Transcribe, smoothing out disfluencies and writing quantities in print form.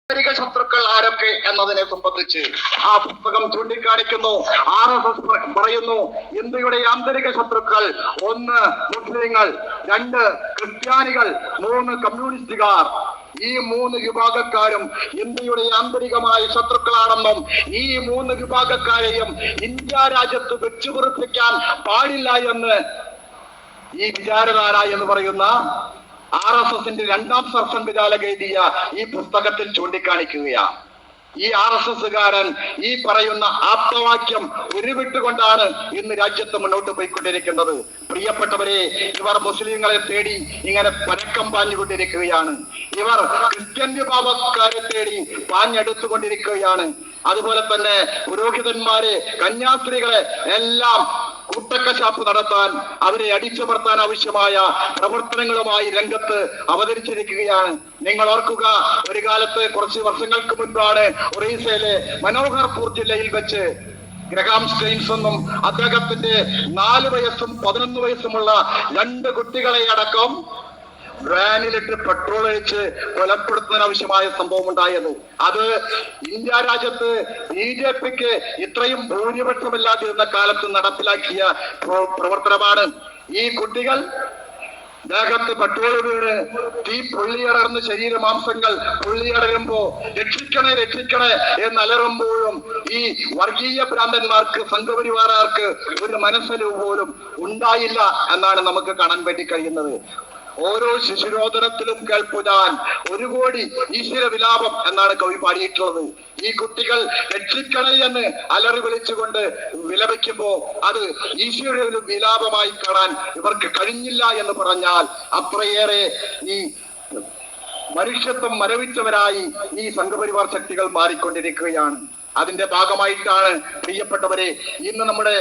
ശത്രുക്കൾ ആരൊക്കെ എന്നതിനെ സംബന്ധിച്ച് ആ പുസ്തകം ചൂണ്ടിക്കാണിക്കുന്നു. RSS പറയുന്നു, ഇന്ത്യയുടെ ആന്തരിക ശത്രുക്കൾ 1 മുസ്ലിങ്ങൾ, 2 ക്രിസ്ത്യാനികൾ, 3 കമ്മ്യൂണിസ്റ്റുകാർ. ഈ 3 വിഭാഗക്കാരും ഇന്ത്യയുടെ ആന്തരികമായ ശത്രുക്കളാണെന്നും ഈ 3 വിഭാഗക്കാരെയും ഇന്ത്യ രാജ്യത്ത് വെച്ചുപുറപ്പിക്കാൻ പാടില്ല എന്ന് ഈ വിചാരധാര എന്ന് പറയുന്ന RSSന്റെ 2ാം സർസംഘചാലക എഴുതിയ ഈ പുസ്തകത്തിൽ ചൂണ്ടിക്കാണിക്കുകയാണ്. ഈ RSSകാരൻ ഈ പറയുന്ന ആപ്തവാക്യം ഉരുവിട്ടുകൊണ്ടാണ് ഇന്ന് രാജ്യത്ത് മുന്നോട്ട് പോയിക്കൊണ്ടിരിക്കുന്നത്. പ്രിയപ്പെട്ടവരെ, ഇവർ മുസ്ലിങ്ങളെ തേടി ഇങ്ങനെ പരക്കം പാഞ്ഞുകൊണ്ടിരിക്കുകയാണ്. ഇവർ ക്രിസ്ത്യൻ വിഭാഗക്കാരെ തേടി പാഞ്ഞെടുത്തുകൊണ്ടിരിക്കുകയാണ്. അതുപോലെ തന്നെ പുരോഹിതന്മാരെ, കന്യാസ്ത്രീകളെ എല്ലാം കൂട്ടക്കശാപ്പ് നടത്താൻ, അവരെ അടിച്ചമർത്താൻ ആവശ്യമായ പ്രവർത്തനങ്ങളുമായി രംഗത്ത് അവതരിച്ചിരിക്കുകയാണ്. നിങ്ങൾ ഓർക്കുക, ഒരു കാലത്ത് കുറച്ച് വർഷങ്ങൾക്ക് മുൻപാണ് ഒറീസയിലെ മനോഹർപൂർ ജില്ലയിൽ വെച്ച് ഗ്രഹാം സ്റ്റെയിൻസ് എന്നും അദ്ദേഹത്തിന്റെ 4 വയസ്സും 11 വയസ്സുമുള്ള 2 കുട്ടികളെ അടക്കം വാനിലിട്ട് പെട്രോൾ ഒഴിച്ച് കൊലപ്പെടുത്തുന്നതിന് ആവശ്യമായ സംഭവം ഉണ്ടായത്. അത് ഇന്ത്യ രാജ്യത്ത് BJPക്ക് ഇത്രയും ഭൂരിപക്ഷമില്ലാതിരുന്ന കാലത്ത് നടപ്പിലാക്കിയ പ്രവർത്തനമാണ്. ഈ കുട്ടികൾ ദേഹത്ത് പെട്രോൾ വീണ് തീ പൊള്ളിയടർന്ന് ശരീരമാംസങ്ങൾ പൊള്ളിയടരുമ്പോ രക്ഷിക്കണേ രക്ഷിക്കണേ എന്നലറുമ്പോഴും ഈ വർഗീയ ഭ്രാന്തന്മാർക്ക്, സംഘപരിവാരർക്ക് ഒരു മനസ്സലിവ് പോലും ഉണ്ടായില്ല എന്നാണ് നമുക്ക് കാണാൻ വേണ്ടി കഴിയുന്നത്. ഓരോ ശിശുരോധനത്തിലും കേൾപ്പു ഞാൻ 1 കോടി ഈശ്വര വിലാപം എന്നാണ് കവി പാടിയിട്ടുള്ളത്. ഈ കുട്ടികൾ രക്ഷിക്കണേ എന്ന് അലറി വിളിച്ചുകൊണ്ട് വിലപിക്കുമ്പോ അത് ഈശ്വര ഒരു വിലാപമായി കാണാൻ ഇവർക്ക് കഴിഞ്ഞില്ല എന്ന് പറഞ്ഞാൽ അത്രയേറെ ഈ മനുഷ്യത്വം മരവിച്ചവരായി ഈ സംഘപരിവാർ ശക്തികൾ മാറിക്കൊണ്ടിരിക്കുകയാണ്. അതിന്റെ ഭാഗമായിട്ടാണ് പ്രിയപ്പെട്ടവരെ ഇന്ന് നമ്മുടെ